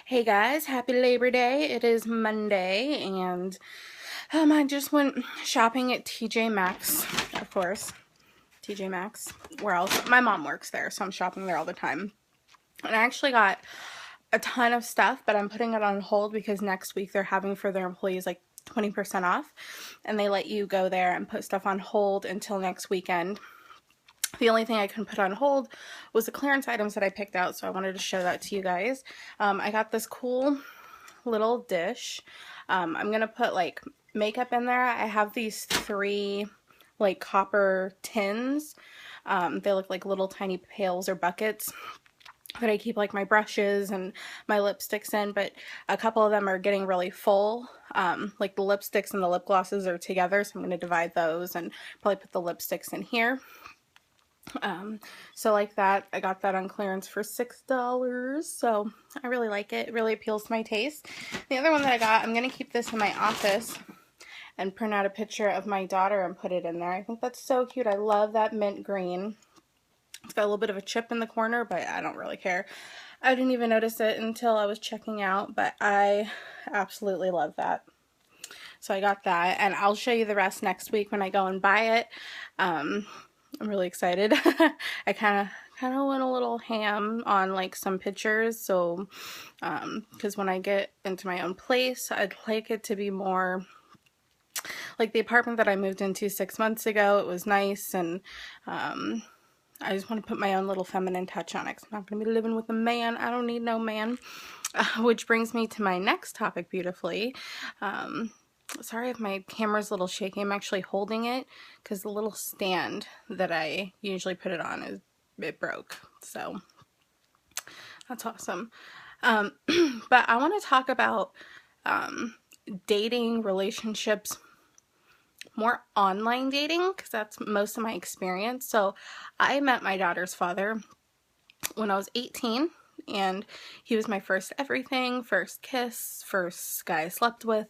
Hey guys, happy Labor Day. It is Monday and I just went shopping at TJ Maxx, of course. TJ Maxx. Where else? My mom works there, so I'm shopping there all the time. And I actually got a ton of stuff, but I'm putting it on hold because next week they're having for their employees like 20% off, and they let you go there and put stuff on hold until next weekend. The only thing I couldn't put on hold was the clearance items that I picked out, so I wanted to show that to you guys. I got this cool little dish. I'm gonna put like makeup in there. I have these three like copper tins. They look like little tiny pails or buckets that I keep like my brushes and my lipsticks in, but a couple of them are getting really full. Like the lipsticks and the lip glosses are together, so I'm going to divide those and probably put the lipsticks in here. So like that, I got that on clearance for $6, so I really like it. It really appeals to my taste. The other one that I got, I'm going to keep this in my office and print out a picture of my daughter and put it in there. I think that's so cute. I love that mint green. It's got a little bit of a chip in the corner, but I don't really care. I didn't even notice it until I was checking out, but I absolutely love that. So I got that, and I'll show you the rest next week when I go and buy it. I'm really excited. I kind of went a little ham on like some pictures, so because when I get into my own place, I'd like it to be more like the apartment that I moved into 6 months ago. It was nice, and I just want to put my own little feminine touch on it, 'cause I'm not going to be living with a man. I don't need no man. Which brings me to my next topic beautifully. Sorry if my camera's a little shaky. I'm actually holding it because the little stand that I usually put it on, it broke. So that's awesome. But I want to talk about dating, relationships, more online dating, because that's most of my experience. So I met my daughter's father when I was 18, and he was my first everything, first kiss, first guy I slept with,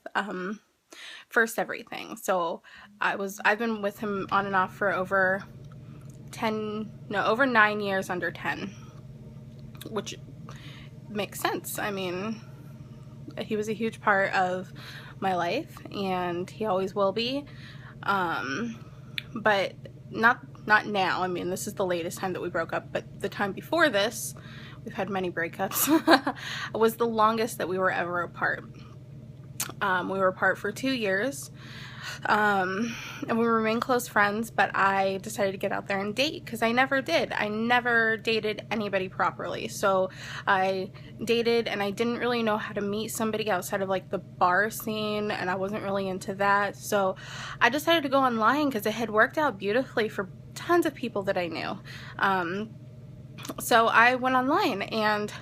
first everything. So I've been with him on and off for over 9 years, under 10, which makes sense. I mean, he was a huge part of my life, and he always will be. But not now. I mean, this is the latest time that we broke up, but the time before this, we've had many breakups, was the longest that we were ever apart. We were apart for 2 years, and we remained close friends, but I decided to get out there and date because I never did. I never dated anybody properly. So I dated, and I didn't really know how to meet somebody outside of like the bar scene, and I wasn't really into that. So I decided to go online because it had worked out beautifully for tons of people that I knew. So I went online and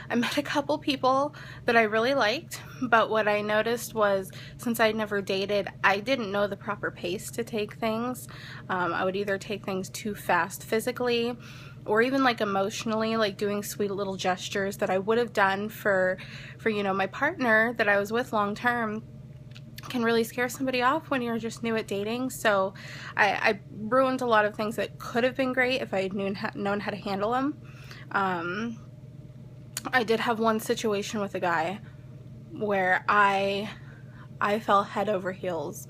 I met a couple people that I really liked, but what I noticed was, since I'd never dated, I didn't know the proper pace to take things. I would either take things too fast physically, or even like emotionally, like doing sweet little gestures that I would have done for you know, my partner that I was with long term, can really scare somebody off when you're just new at dating. So I ruined a lot of things that could have been great if I had known how to handle them. I did have one situation with a guy where I fell head over heels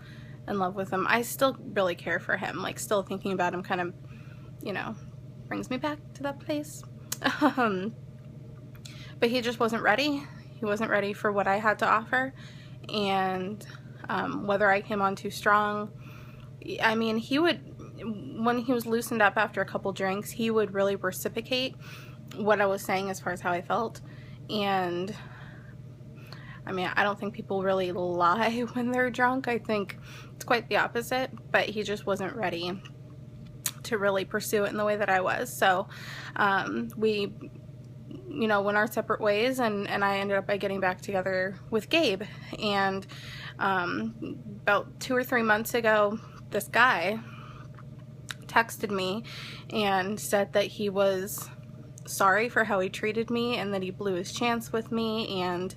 in love with him. I still really care for him. Like, still thinking about him kind of, you know, brings me back to that place. But he just wasn't ready. He wasn't ready for what I had to offer. And whether I came on too strong, I mean, he would, when he was loosened up after a couple drinks, he would really reciprocate what I was saying as far as how I felt. And I mean, I don't think people really lie when they're drunk. I think it's quite the opposite, but he just wasn't ready to really pursue it in the way that I was. So we, you know, went our separate ways, and I ended up by getting back together with Gabe. And about 2 or 3 months ago, this guy texted me and said that he was sorry for how he treated me and that he blew his chance with me, and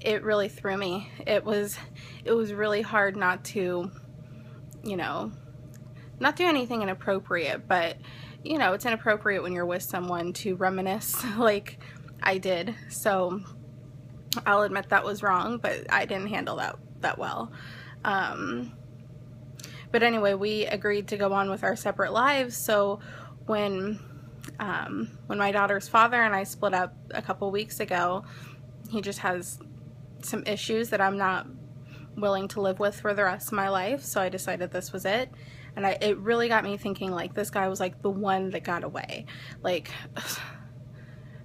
it really threw me. It was really hard not to, you know, not do anything inappropriate, but you know, it's inappropriate when you're with someone to reminisce like I did. So I'll admit that was wrong, but I didn't handle that well. But anyway, we agreed to go on with our separate lives. So when my daughter's father and I split up a couple weeks ago, he just has some issues that I'm not willing to live with for the rest of my life. So I decided this was it. And it really got me thinking, like, this guy was like the one that got away. Like,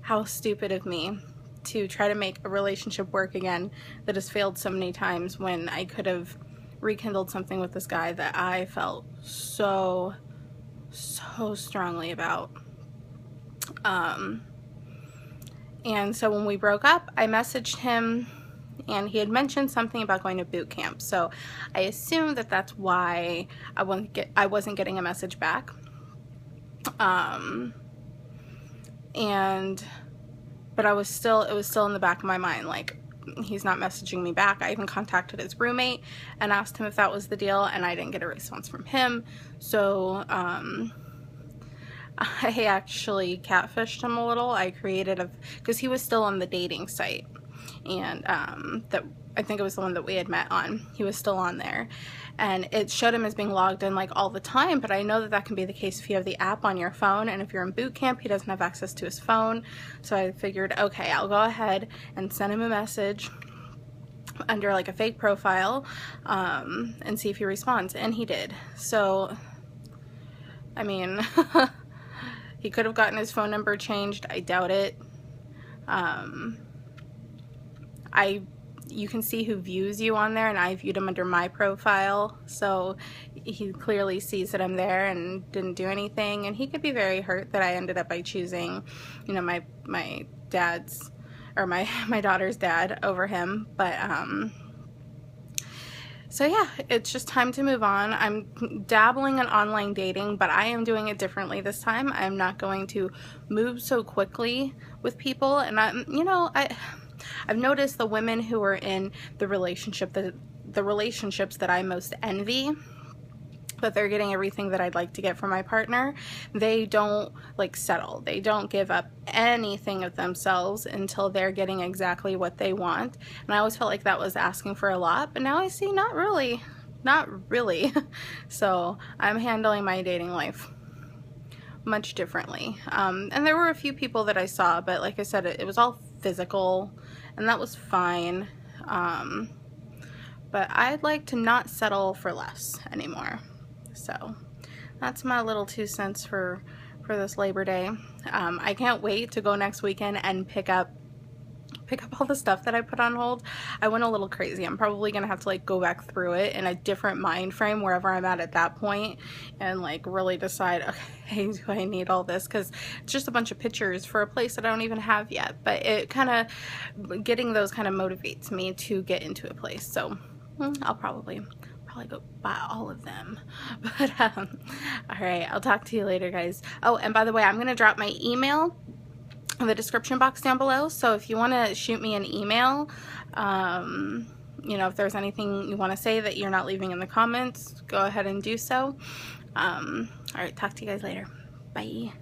how stupid of me to try to make a relationship work again that has failed so many times, when I could have rekindled something with this guy that I felt so strongly about. And so when we broke up, I messaged him, and he had mentioned something about going to boot camp. So I assumed that that's why I wasn't getting a message back. But it was still in the back of my mind, like, he's not messaging me back. I even contacted his roommate and asked him if that was the deal, and I didn't get a response from him. So I actually catfished him a little. I created because he was still on the dating site, and that I think it was the one that we had met on. He was still on there, and it showed him as being logged in like all the time, but I know that that can be the case if you have the app on your phone, and if you're in boot camp, he doesn't have access to his phone. So I figured, okay, I'll go ahead and send him a message under like a fake profile, and see if he responds, and he did. So, I mean, he could have gotten his phone number changed. I doubt it. You can see who views you on there, and I viewed him under my profile, so he clearly sees that I'm there and didn't do anything, and he could be very hurt that I ended up by choosing, you know, my dad's, or my daughter's dad over him. But so yeah, it's just time to move on. I'm dabbling in online dating, but I am doing it differently this time. I'm not going to move so quickly with people, and I've noticed the women who are in the relationships that I most envy, that they're getting everything that I'd like to get from my partner, they don't like settle. They don't give up anything of themselves until they're getting exactly what they want. And I always felt like that was asking for a lot, but now I see not really. So I'm handling my dating life much differently. And there were a few people that I saw, but like I said, it was all physical, and that was fine. But I'd like to not settle for less anymore. So that's my little 2 cents for this Labor Day. I can't wait to go next weekend and pick up all the stuff that I put on hold. I went a little crazy. I'm probably gonna have to like go back through it in a different mind frame wherever I'm at that point, and like really decide, okay, do I need all this? Because it's just a bunch of pictures for a place that I don't even have yet. But it kind of, getting those kind of motivates me to get into a place. So I'll probably go buy all of them. But all right, I'll talk to you later, guys. Oh, and by the way, I'm gonna drop my email in the description box down below, so if you want to shoot me an email, you know, if there's anything you want to say that you're not leaving in the comments, go ahead and do so. All right, talk to you guys later. Bye.